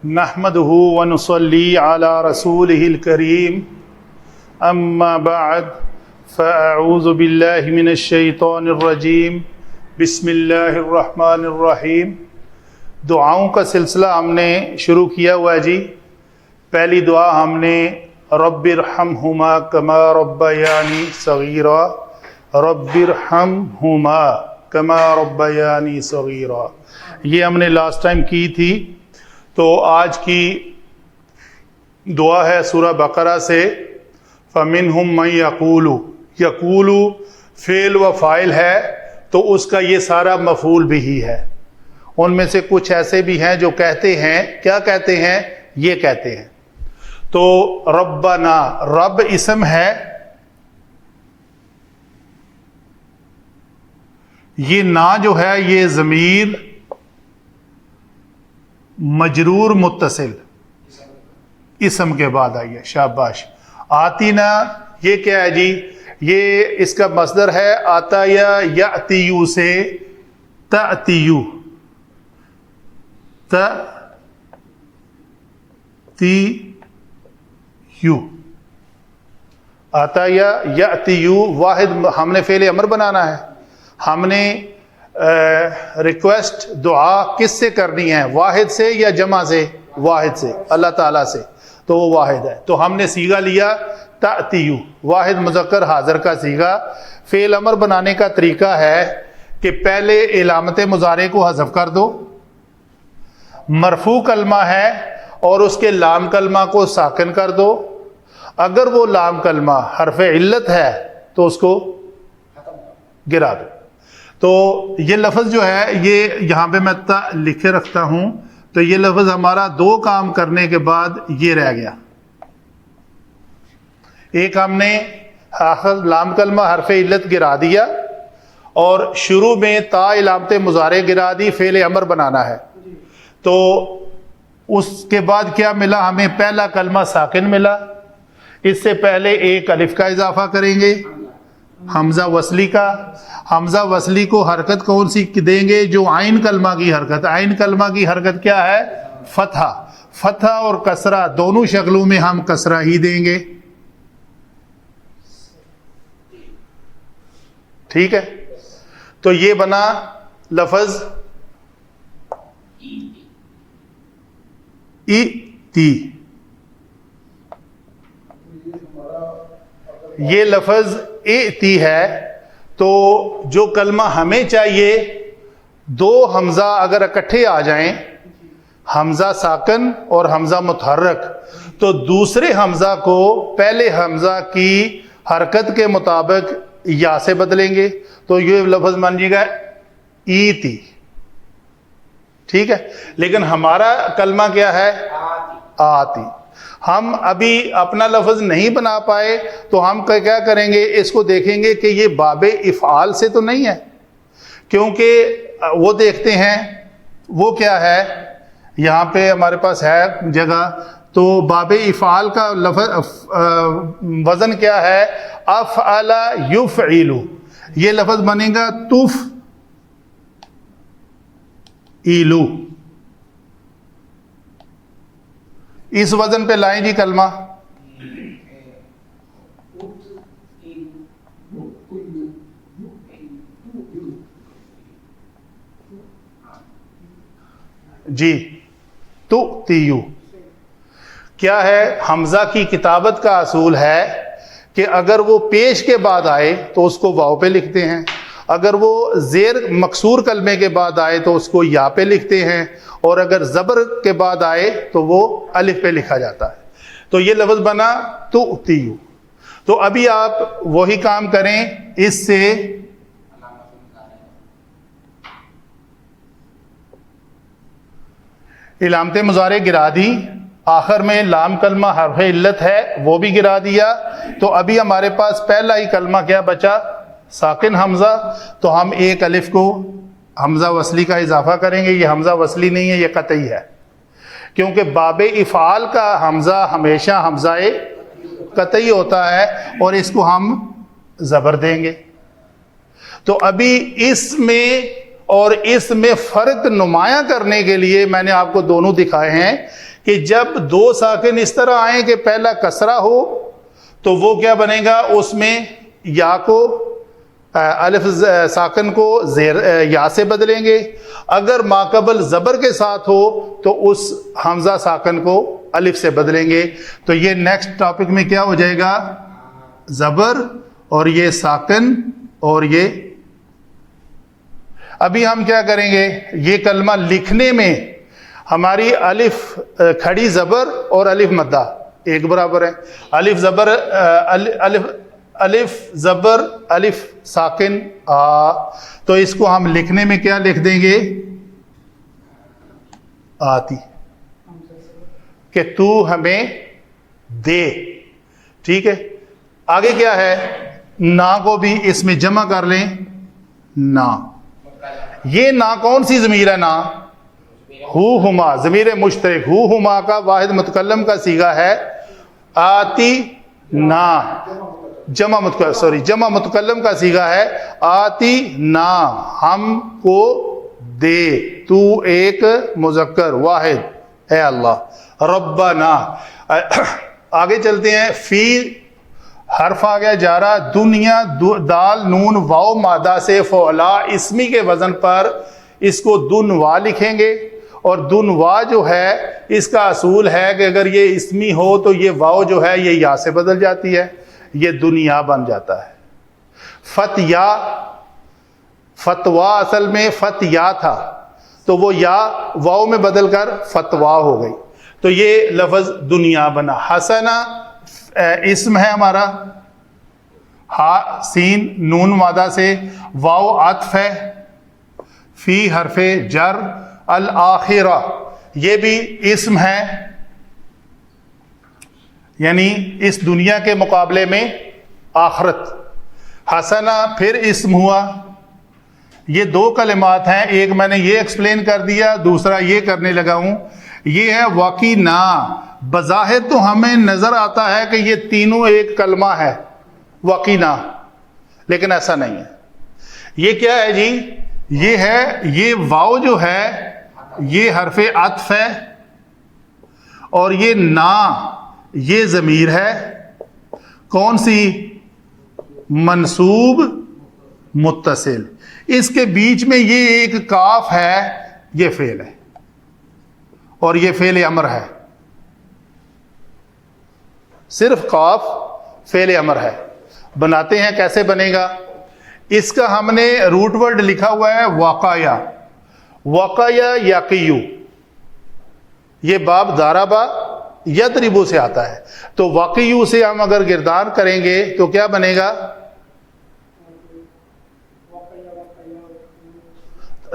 نحمده ونصلي على رسوله الكريم اما بعد فاعوذ بالله من الشیطان الرجیم بسم اللہ الرحمن الرحیم۔ دعاؤں کا سلسلہ ہم نے شروع کیا ہوا ہے جی۔ پہلی دعا ہم نے رب ارحمہما کما ربیانی صغیرا، رب ارحمہما کما ربیانی صغیرا، یہ ہم نے لاسٹ ٹائم کی تھی۔ تو آج کی دعا ہے سورہ بقرہ سے، فَمِنْهُمْ مَنْ يَقُولُ، یقول فعل و فاعل ہے تو اس کا یہ سارا مفعول بھی ہی ہے۔ ان میں سے کچھ ایسے بھی ہیں جو کہتے ہیں، کیا کہتے ہیں؟ یہ کہتے ہیں۔ تو ربنا، رب اسم ہے، یہ نا جو ہے یہ ضمیر مجرور متصل اسم کے بعد آئی ہے، شاباش۔ آتینا یہ کیا ہے جی؟ یہ اس کا مصدر ہے آتا یا یاتیو سے، تاتیو، تاتیو، آتا یا یاتیو۔ واحد ہم نے فعل امر بنانا ہے، ہم نے ریکویسٹ دعا کس سے کرنی ہے؟ واحد سے یا جمع سے؟ واحد سے، اللہ تعالیٰ سے، تو وہ واحد ہے۔ تو ہم نے صیغہ لیا تأتیو، واحد مذکر حاضر کا صیغہ۔ فعل امر بنانے کا طریقہ ہے کہ پہلے علامت مضارع کو حذف کر دو، مرفوع کلمہ ہے اور اس کے لام کلمہ کو ساکن کر دو۔ اگر وہ لام کلمہ حرف علت ہے تو اس کو گرا دو۔ تو یہ لفظ جو ہے یہ یہاں پہ میں تا لکھے رکھتا ہوں، تو یہ لفظ ہمارا دو کام کرنے کے بعد یہ رہ گیا۔ ایک ہم نے آخر لام کلمہ حرف علت گرا دیا اور شروع میں تا علامت مضارع گرا دی، فعل امر بنانا ہے۔ تو اس کے بعد کیا ملا ہمیں؟ پہلا کلمہ ساکن ملا، اس سے پہلے ایک الف کا اضافہ کریں گے، حمزہ وصلی کا۔ حمزہ وصلی کو حرکت کون سی دیں گے؟ جو عین کلمہ کی حرکت۔ عین کلمہ کی حرکت کیا ہے؟ فتحہ۔ فتحہ اور کسرہ دونوں شکلوں میں ہم کسرہ ہی دیں گے، ٹھیک ہے؟ تو یہ بنا لفظ ایتی۔ یہ لفظ ایتی ہے، تو جو کلمہ ہمیں چاہیے، دو حمزہ اگر اکٹھے آ جائیں، حمزہ ساکن اور حمزہ متحرک، تو دوسرے حمزہ کو پہلے حمزہ کی حرکت کے مطابق یا سے بدلیں گے، تو یہ لفظ مان جائے گا ایتی، ٹھیک ہے؟ لیکن ہمارا کلمہ کیا ہے؟ آتی۔ ہم ابھی اپنا لفظ نہیں بنا پائے تو ہم کیا کریں گے؟ اس کو دیکھیں گے کہ یہ باب افعال سے تو نہیں ہے، کیونکہ وہ دیکھتے ہیں وہ کیا ہے، یہاں پہ ہمارے پاس ہے جگہ، تو باب افعال کا لفظ وزن کیا ہے؟ افعل یفعل، یہ لفظ بنے گا تفعیلو۔ اس وزن پہ لائیں جی کلمہ۔ جی تؤتیو کیا ہے؟ حمزہ کی کتابت کا اصول ہے کہ اگر وہ پیش کے بعد آئے تو اس کو واو پہ لکھتے ہیں، اگر وہ زیر مکسور کلمے کے بعد آئے تو اس کو یا پہ لکھتے ہیں، اور اگر زبر کے بعد آئے تو وہ الف پہ لکھا جاتا ہے۔ تو یہ لفظ بنا تؤتیو۔ تو ابھی آپ وہی کام کریں، اس سے علامت مضارع گرا دی، آخر میں لام کلمہ حرف علت ہے وہ بھی گرا دیا، تو ابھی ہمارے پاس پہلا ہی کلمہ کیا بچا؟ ساکن حمزہ۔ تو ہم ایک الف کو حمزہ وصلی کا اضافہ کریں گے۔ یہ حمزہ وصلی نہیں ہے، یہ قطعی ہے، کیونکہ باب افعال کا حمزہ ہمیشہ حمزہ قطعی ہوتا ہے اور اس کو ہم زبر دیں گے۔ تو ابھی اس میں اور اس میں فرق نمایاں کرنے کے لیے میں نے آپ کو دونوں دکھائے ہیں کہ جب دو ساکن اس طرح آئیں کہ پہلا کسرہ ہو تو وہ کیا بنے گا، اس میں یا کو الف ساکن کو یا سے بدلیں گے، اگر ماقبل زبر کے ساتھ ہو تو اس حمزہ ساکن کو الف سے بدلیں گے. تو یہ نیکسٹ ٹاپک میں کیا ہو جائے گا، زبر اور یہ ساکن اور یہ. ابھی ہم کیا کریں گے، یہ کلمہ لکھنے میں ہماری الف کھڑی زبر اور الف مدہ ایک برابر ہے. الف زبر الف زبر الف ساکن آ، تو اس کو ہم لکھنے میں کیا لکھ دیں گے، آتی، کہ تو ہمیں دے. ٹھیک ہے. آگے کیا ہے، نا کو بھی اس میں جمع کر لیں، نا. یہ نا کون سی ضمیر ہے، نا ہو ہما، ضمیر مشترک. ہو ہما کا واحد متکلم کا صیغہ ہے آتی نا، جمع متکلم کا صیغہ ہے آتی نا، ہم کو دے. تو ایک مذکر واحد اے اللہ. ربنا. آگے چلتے ہیں. فی حرف آ گیا جارا، دنیا دال نون واو مادہ سے فعلا اسمی کے وزن پر اس کو دنوا لکھیں گے، اور دنوا جو ہے اس کا اصول ہے کہ اگر یہ اسمی ہو تو یہ واو جو ہے یہ یا سے بدل جاتی ہے، یہ دنیا بن جاتا ہے. فتیا، فتوا اصل میں فتیا تھا تو وہ یا واو میں بدل کر فتوا ہو گئی، تو یہ لفظ دنیا بنا. حسنا اسم ہے ہمارا، ہا سین نون مادہ سے، واو عطف ہے، فی حرف جر، الآخرہ یہ بھی اسم ہے، یعنی اس دنیا کے مقابلے میں آخرت. حسنا پھر اسم ہوا. یہ دو کلمات ہیں، ایک میں نے یہ ایکسپلین کر دیا، دوسرا یہ کرنے لگا ہوں. یہ ہے وقینا. بظاہر تو ہمیں نظر آتا ہے کہ یہ تینوں ایک کلمہ ہے وقینا، لیکن ایسا نہیں ہے. یہ کیا ہے جی، یہ ہے، یہ واو جو ہے یہ حرف عطف ہے، اور یہ نا یہ ضمیر ہے. کون سی، منصوب متصل. اس کے بیچ میں یہ ایک کاف ہے، یہ فعل ہے، اور یہ فعل امر ہے. صرف قاف فعل امر ہے. بناتے ہیں، کیسے بنے گا، اس کا ہم نے روٹ ورڈ لکھا ہوا ہے واقعہ. واقعہ یقیو، یہ باب داربا یضربو سے آتا ہے، تو واقعیو سے ہم اگر گردان کریں گے تو کیا بنے گا،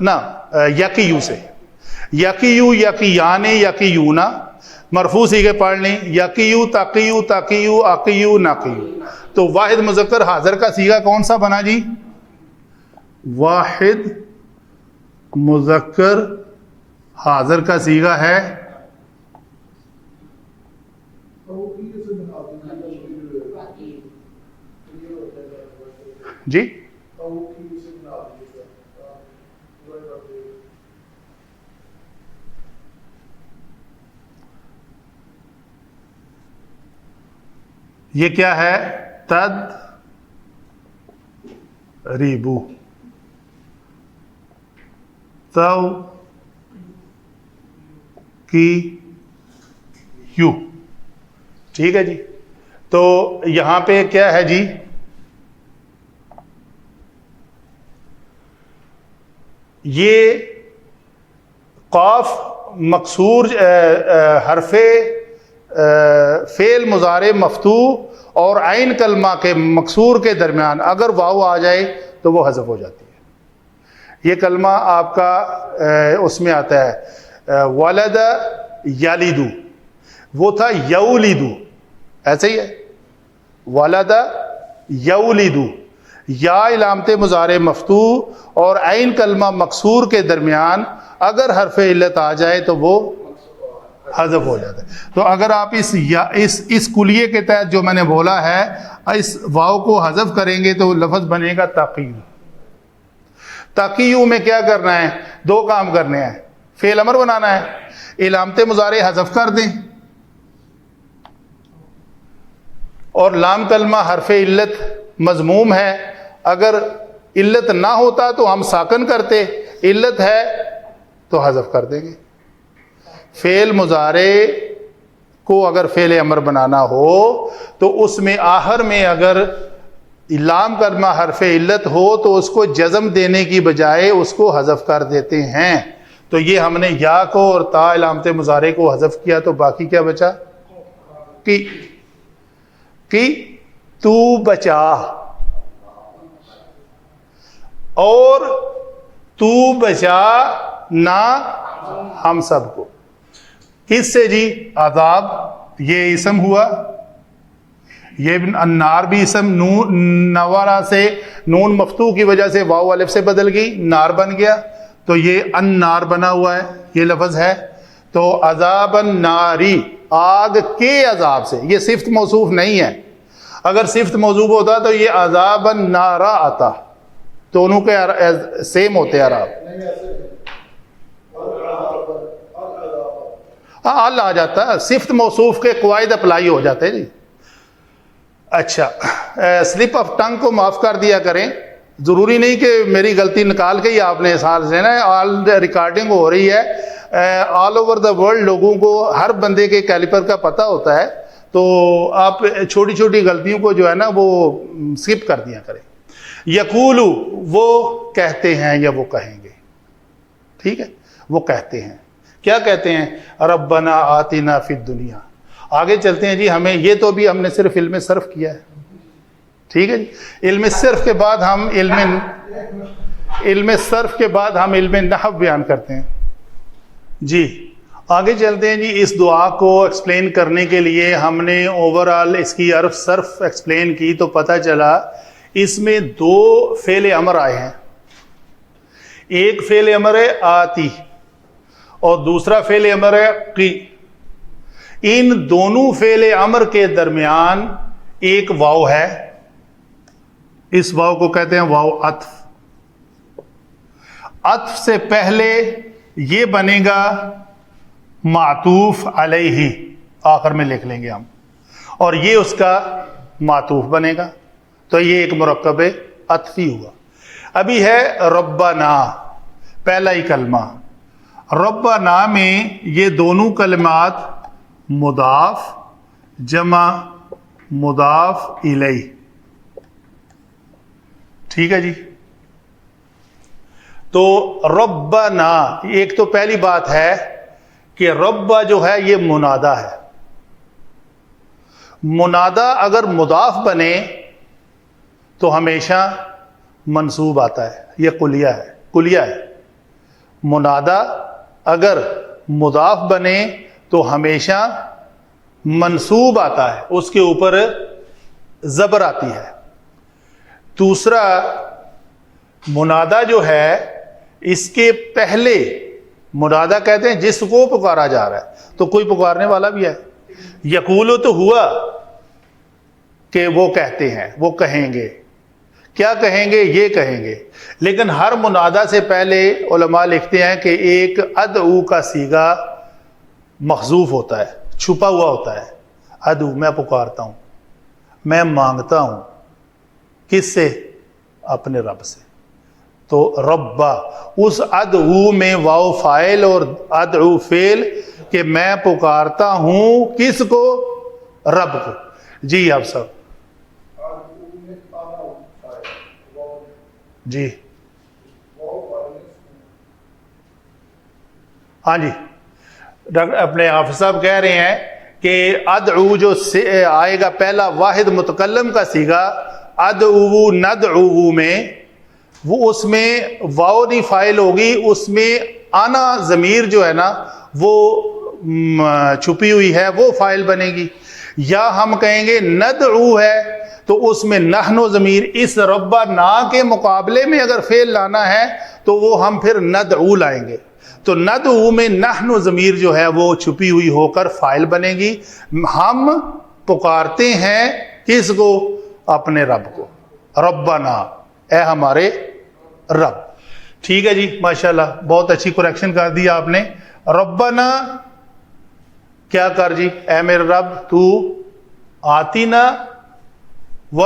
نا یقیو سے. یقیو، یقیان، یقیونا، مرفوع صیغے پڑھ لیں، یقیو، تقیو، تقیو، عقیو، نقیو. تو واحد مذکر حاضر کا صیغہ کون سا بنا جی، واحد مذکر حاضر کا صیغہ ہے جی، یہ کیا ہے، تد ریبو، تو کی یو. ٹھیک ہے جی. تو یہاں پہ کیا ہے جی، یہ قاف مکسور حرف فعل مضارع مفتوح اور عین کلمہ کے مکسور کے درمیان اگر واو آ جائے تو وہ حذف ہو جاتی ہے. یہ کلمہ آپ کا اس میں آتا ہے ولد یلیدو، وہ تھا یولیدو، ایسے ہی ہے، ولد یولیدو، یا علامت مضارع مفتوح اور عین کلمہ مکسور کے درمیان اگر حرف علت آ جائے تو وہ حذف ہو جاتا ہے. تو اگر آپ اس کلیے کے تحت جو میں نے بولا ہے اس واو کو حذف کریں گے تو لفظ بنے گا تقیو. تقیو میں کیا کرنا ہے؟ دو کام کرنے ہیں، فعل امر بنانا ہے، علامت مضارع حذف کر دیں، اور لام کلمہ حرف علت مضموم ہے، اگر علت نہ ہوتا تو ہم ساکن کرتے، علت ہے تو حذف کر دیں گے۔ فعل مضارع کو اگر فعل امر بنانا ہو تو اس میں آخر میں اگر لام کلمہ حرف علت ہو تو اس کو جزم دینے کی بجائے اس کو حذف کر دیتے ہیں۔ تو یہ ہم نے یا کو اور تا علامت مضارع کو حذف کیا تو باقی کیا بچا؟ کی تو بچا، اور تو بچا نہ ہم سب کو، کس سے جی؟ عذاب، یہ اسم ہوا، یہ النار بھی اسم، نوارا سے نون مفتوح کی وجہ سے واو الف سے بدل گئی، نار بن گیا، تو یہ النار بنا ہوا ہے، یہ لفظ ہے۔ تو عذاب الناری، آگ کے عذاب سے، یہ صفت موصوف نہیں ہے، اگر صفت موصوف ہوتا تو یہ عذاب النارا آتا، دونوں کے سیم ہوتے ہیں عراب، ہاں ال آ جاتا، صفت موصوف کے قواعد اپلائی ہو جاتے ہیں جی۔ اچھا، سلپ آف ٹنگ کو معاف کر دیا کریں، ضروری نہیں کہ میری غلطی نکال کے ہی آپ نے ساتھ لینا ہے، آل ریکارڈنگ ہو رہی ہے، آل اوور دا ورلڈ لوگوں کو ہر بندے کے کیلیپر کا پتہ ہوتا ہے، تو آپ چھوٹی چھوٹی غلطیوں کو جو ہے نا وہ سکپ کر دیا کریں۔ یقولو، وہ کہتے ہیں یا وہ کہیں گے، ٹھیک ہے، وہ کہتے ہیں، کیا کہتے ہیں؟ ربنا آتنا فی الدنیا۔ آگے چلتے ہیں جی، ہمیں یہ تو بھی ہم نے صرف علم صرف کیا ہے، ٹھیک ہے جی، علم صرف کے بعد ہم علم صرف کے بعد ہم علم نحو بیان کرتے ہیں جی۔ آگے چلتے ہیں جی، اس دعا کو ایکسپلین کرنے کے لیے ہم نے اوورآل اس کی عرف صرف ایکسپلین کی تو پتہ چلا اس میں دو فعل امر آئے ہیں، ایک فعل امر ہے آتی اور دوسرا فعل امر ہے قی۔ ان دونوں فعل امر کے درمیان ایک واو ہے، اس واو کو کہتے ہیں واو عطف۔ عطف سے پہلے یہ بنے گا معطوف علیہ، آخر میں لکھ لیں گے ہم، اور یہ اس کا معطوف بنے گا، تو یہ ایک مرکب عطفی ہوا۔ ابھی ہے ربنا، پہلا ہی کلمہ، ربنا میں یہ دونوں کلمات مضاف جمع مضاف الیہ، ٹھیک ہے جی۔ تو ربنا، ایک تو پہلی بات ہے کہ رب جو ہے یہ منادا ہے، منادا اگر مضاف بنے تو ہمیشہ منصوب آتا ہے، یہ کلیہ ہے۔ منادا اگر مضاف بنے تو ہمیشہ منصوب آتا ہے، اس کے اوپر زبر آتی ہے۔ دوسرا، منادا جو ہے اس کے پہلے، منادا کہتے ہیں جس کو پکارا جا رہا ہے، تو کوئی پکارنے والا بھی ہے۔ یقولو تو ہوا کہ وہ کہتے ہیں، وہ کہیں گے، کیا کہیں گے؟ یہ کہیں گے، لیکن ہر منادا سے پہلے علماء لکھتے ہیں کہ ایک ادعو کا صیغہ محذوف ہوتا ہے، چھپا ہوا ہوتا ہے۔ ادعو، میں پکارتا ہوں، میں مانگتا ہوں، کس سے؟ اپنے رب سے۔ تو ربا، اس ادعو میں واو فاعل اور ادعو فعل، کہ میں پکارتا ہوں کس کو؟ رب کو۔ جی آپ سب جی، ہاں جی، ڈاکٹر اپنے حافظ صاحب کہہ رہے ہیں کہ ادعو جو آئے گا پہلا واحد متکلم کا صیغہ، ادعو ندعو میں، وہ اس میں واو نہیں فاعل ہوگی، اس میں آنا ضمیر جو ہے نا وہ چھپی ہوئی ہے، وہ فاعل بنے گی۔ یا ہم کہیں گے ندعو ہے تو اس میں نحن ضمیر، اس ربا نا کے مقابلے میں اگر فعل لانا ہے تو وہ ہم پھر ندعو لائیں گے، تو ندعو میں نحن ضمیر جو ہے وہ چھپی ہوئی ہو کر فاعل بنے گی۔ ہم پکارتے ہیں کس کو؟ اپنے رب کو، ربنا، اے ہمارے رب۔ ٹھیک ہے جی، ماشاءاللہ بہت اچھی کریکشن کر دی آپ نے. ربنا کیا کر جی، اے میرے رب تو آتینا و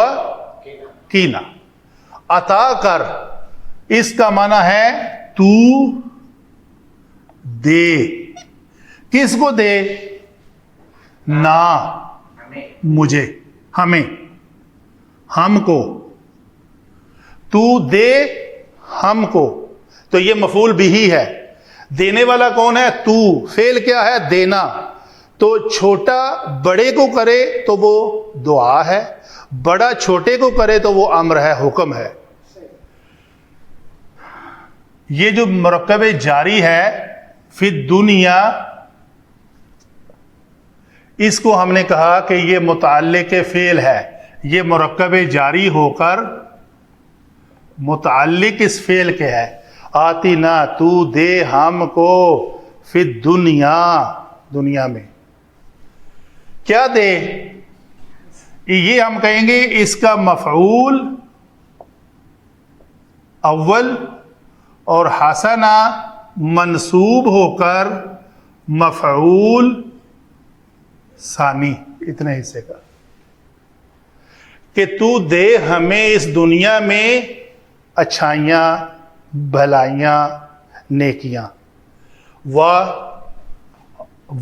کینا، عطا کر، اس کا معنی ہے تو دے. کس کو دے؟ نا مجھے، ہمیں، ہم کو. تو دے ہم کو، تو یہ مفعول بھی ہے. دینے والا کون ہے؟ تو. فعل کیا ہے؟ دینا. تو چھوٹا بڑے کو کرے تو وہ دعا ہے، بڑا چھوٹے کو کرے تو وہ امر ہے، حکم ہے. یہ جو مرکب جاری ہے فی الدنیا، اس کو ہم نے کہا کہ یہ متعلق فعل ہے. یہ مرکب جاری ہو کر متعلق اس فعل کے ہے. آتینا، تو دے ہم کو، فی الدنیا، دنیا میں. کیا دے؟ یہ ہم کہیں گے اس کا مفعول اول اور حسنا منصوب ہو کر مفعول ثانی، اتنے حصے کا، کہ تو دے ہمیں اس دنیا میں اچھائیاں، بھلائیاں، نیکیاں.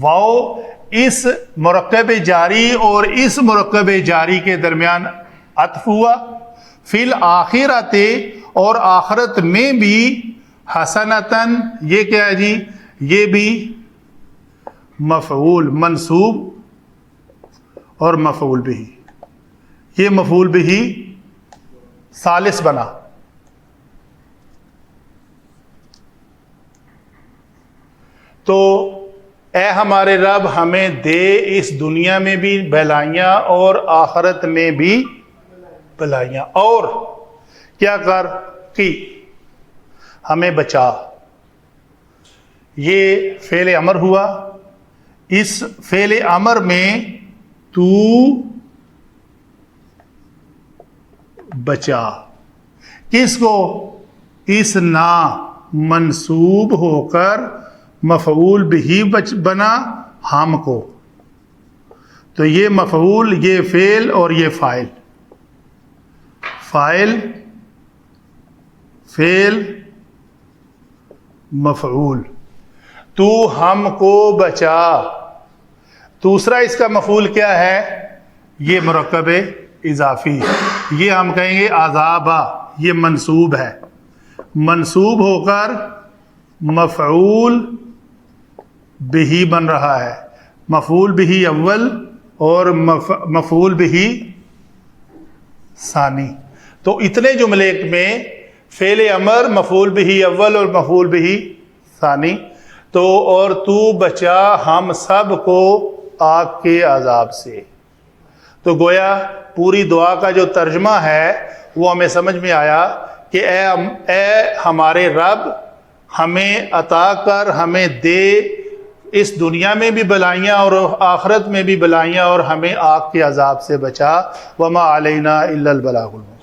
واو اس مرکب جاری اور اس مرکب جاری کے درمیان عطف ہوا. فی الآخرۃ، اور آخرت میں بھی، حسنتاً، یہ کیا ہے جی؟ یہ بھی مفعول منصوب اور مفعول بھی. یہ مفعول بھی ثالث بنا. تو اے ہمارے رب ہمیں دے اس دنیا میں بھی بھلائیاں اور آخرت میں بھی بھلائیاں، اور کیا کر کی ہمیں بچا. یہ فعل امر ہوا. اس فعل امر میں تو بچا، کس کو؟ اس نا منصوب ہو کر مفعول بھی بنا، ہم کو. تو یہ مفعول، یہ فعل اور یہ فاعل. فاعل، فعل، مفعول. تو ہم کو بچا. دوسرا اس کا مفعول کیا ہے؟ یہ مرکب اضافی، یہ ہم کہیں گے عذابا. یہ منصوب ہے، منصوب ہو کر مفعول بھی بن رہا ہے. مفعول بھی اول اور مفعول بھی ثانی. تو اتنے جملے میں فعل امر، مفعول بھی اول اور مفعول بھی ثانی. تو اور تو بچا ہم سب کو آگ کے عذاب سے. تو گویا پوری دعا کا جو ترجمہ ہے وہ ہمیں سمجھ میں آیا کہ اے ہمارے رب ہمیں عطا کر، ہمیں دے اس دنیا میں بھی بلائیاں اور آخرت میں بھی بلائیاں، اور ہمیں آگ کے عذاب سے بچا. وما علینا الا البلاغ المبین.